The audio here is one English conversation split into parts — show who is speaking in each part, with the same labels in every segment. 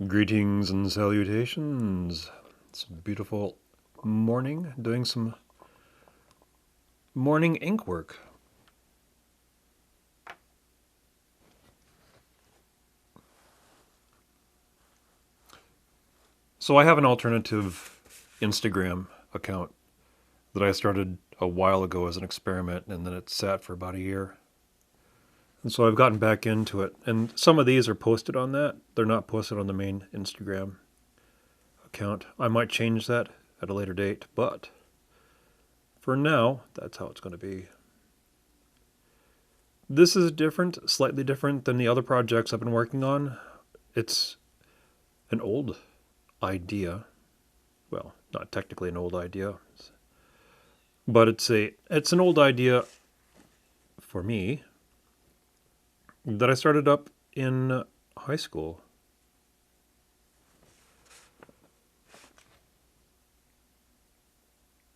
Speaker 1: Greetings and salutations. It's a beautiful morning, doing some morning ink work. So I have an alternative Instagram account that I started a while ago as an experiment, and then it sat for about a year. And so I've gotten back into it. And some of these are posted on that. They're not posted on the main Instagram account. I might change that at a later date, but for now, that's how it's going to be. This is different, slightly different than the other projects I've been working on. It's an old idea. Well, not technically an old idea, but it's an old idea for me that I started up in high school.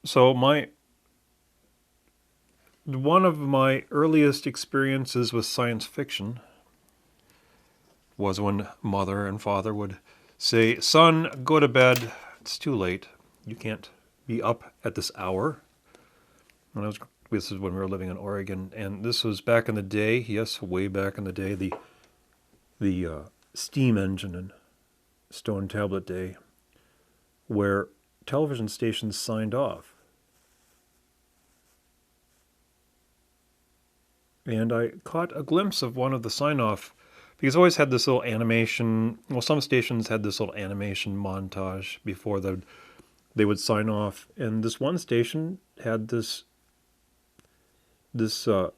Speaker 1: So one of my earliest experiences with science fiction was when mother and father would say, "Son, go to bed. It's too late. You can't be up at this hour." This is when we were living in Oregon, and this was back in the day. Yes, way back in the day, the steam engine and stone tablet day, where television stations signed off. And I caught a glimpse of one of the sign-off, because I always had this little animation. Well, some stations had this little animation montage before they would sign off, and this one station had this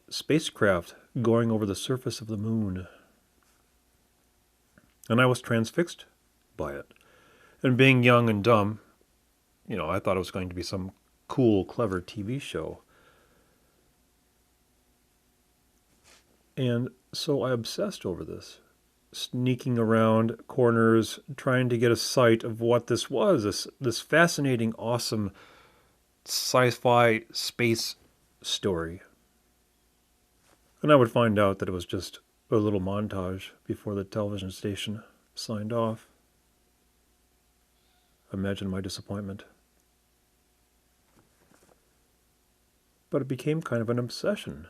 Speaker 1: spacecraft going over the surface of the moon. And I was transfixed by it. And being young and dumb, I thought it was going to be some cool, clever TV show. And so I obsessed over this, sneaking around corners, trying to get a sight of what this was, this fascinating, awesome sci-fi space story. And I would find out that it was just a little montage before the television station signed off. Imagine my disappointment. But it became kind of an obsession.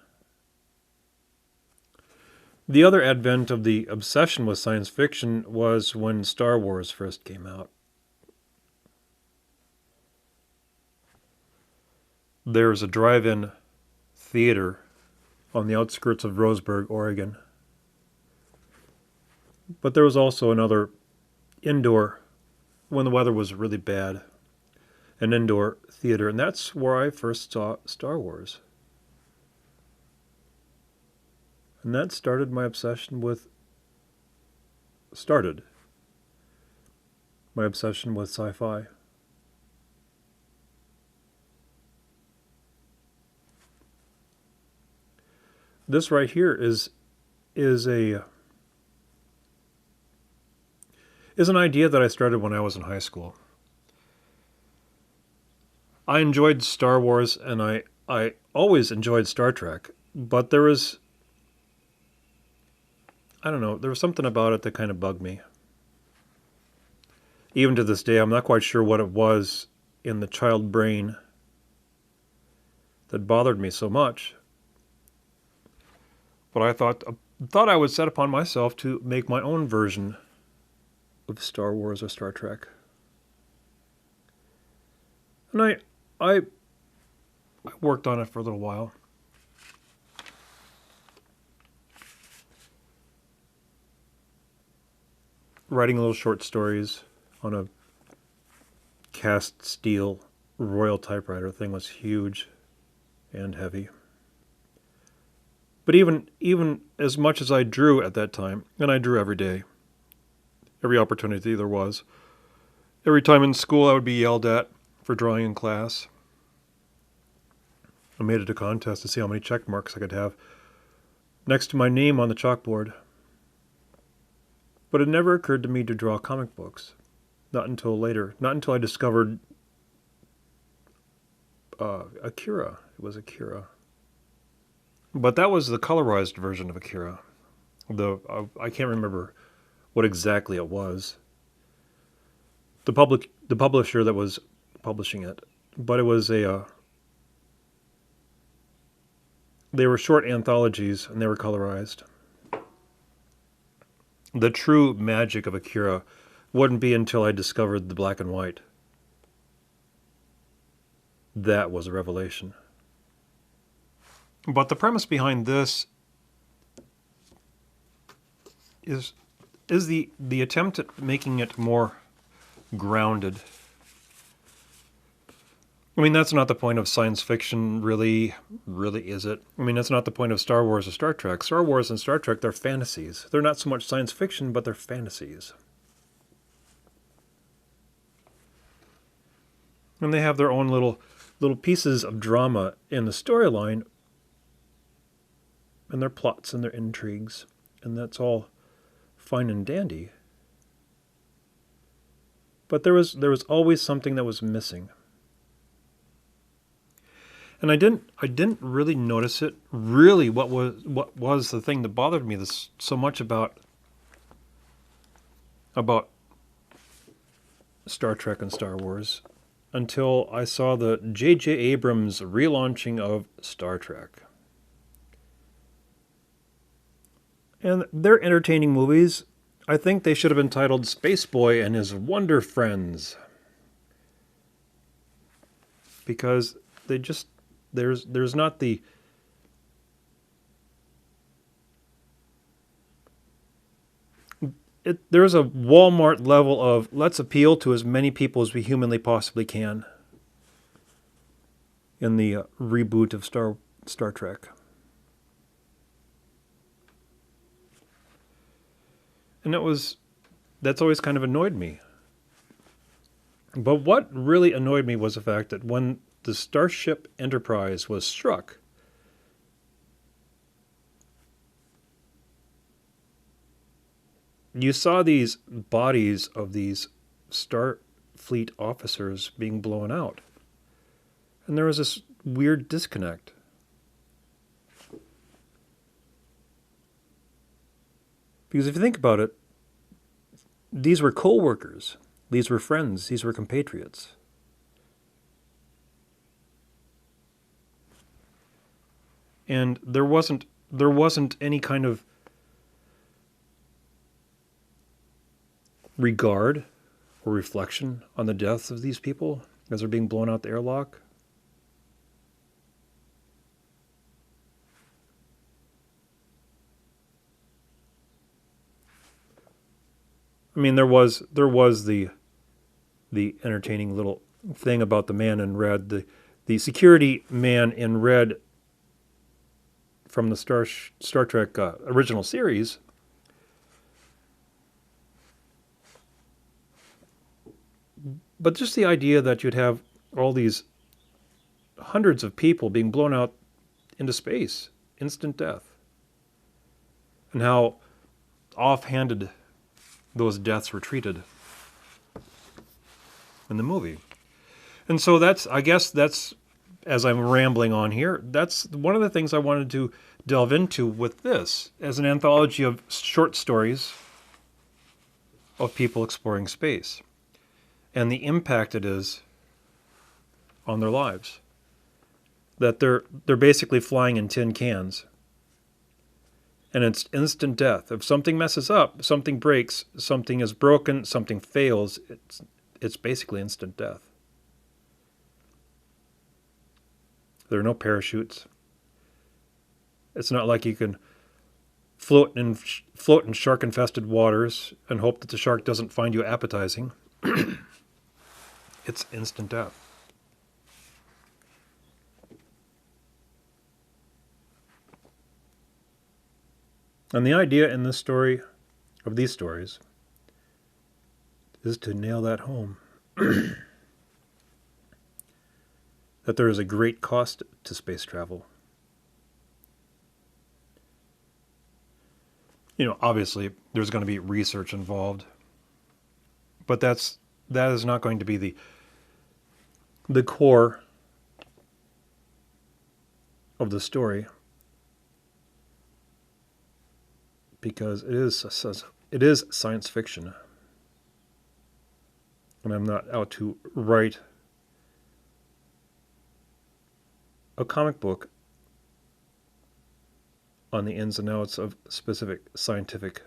Speaker 1: The other advent of the obsession with science fiction was when Star Wars first came out. There's a drive-in theater on the outskirts of Roseburg, Oregon. But there was also another indoor, when the weather was really bad, an indoor theater, and that's where I first saw Star Wars. And that started my obsession with sci-fi. This right here is an idea that I started when I was in high school. I enjoyed Star Wars, and I always enjoyed Star Trek, but there was something about it that kind of bugged me. Even to this day, I'm not quite sure what it was in the child brain that bothered me so much. But I thought I would set upon myself to make my own version of Star Wars or Star Trek. And I worked on it for a little while. Writing little short stories on a cast steel Royal typewriter. Thing was huge and heavy. But even as much as I drew at that time, and I drew every day, every opportunity there was, every time in school I would be yelled at for drawing in class. I made it a contest to see how many check marks I could have next to my name on the chalkboard. But it never occurred to me to draw comic books. Not until later. Not until I discovered Akira. It was Akira. But that was the colorized version of Akira. I can't remember what exactly it was. the publisher that was publishing it, but it was they were short anthologies and they were colorized. The true magic of Akira wouldn't be until I discovered the black and white. That was a revelation. But the premise behind this is the attempt at making it more grounded. I mean, that's not the point of science fiction, really, is it? I mean, that's not the point of Star Wars or Star Trek. Star Wars and Star Trek, they're fantasies. They're not so much science fiction, but they're fantasies. And they have their own little pieces of drama in the storyline, and their plots and their intrigues, and that's all fine and dandy. But there was always something that was missing. And I didn't really notice it. Really, what was the thing that bothered me so much about Star Trek and Star Wars until I saw the J.J. Abrams relaunching of Star Trek. And they're entertaining movies. I think they should have been titled Space Boy and His Wonder Friends. Because they just there's not the there's a Walmart level of let's appeal to as many people as we humanly possibly can in the reboot of Star Trek. And that's always kind of annoyed me. But what really annoyed me was the fact that when the Starship Enterprise was struck, you saw these bodies of these Starfleet officers being blown out. And there was this weird disconnect. Because if you think about it, these were co-workers, these were friends, these were compatriots. And there wasn't any kind of regard or reflection on the deaths of these people as they're being blown out the airlock. I mean, there was the entertaining little thing about the man in red, the security man in red from the Star Trek original series. But just the idea that you'd have all these hundreds of people being blown out into space, instant death, and how offhanded those deaths were treated in the movie. And so I guess that's, as I'm rambling on here, that's one of the things I wanted to delve into with this, as an anthology of short stories of people exploring space and the impact it is on their lives. That they're basically flying in tin cans. And it's instant death. If something messes up, something breaks, something is broken, something fails, it's basically instant death. There are no parachutes. It's not like you can float in shark-infested waters and hope that the shark doesn't find you appetizing. It's instant death. And the idea in this story, of these stories, is to nail that home. That there is a great cost to space travel. You know, obviously, there's going to be research involved. But that is not going to be the core of the story. Because it is science fiction. And I'm not out to write a comic book on the ins and outs of specific scientific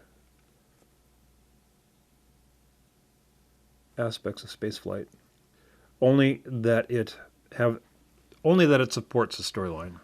Speaker 1: aspects of spaceflight. Only that it supports the storyline.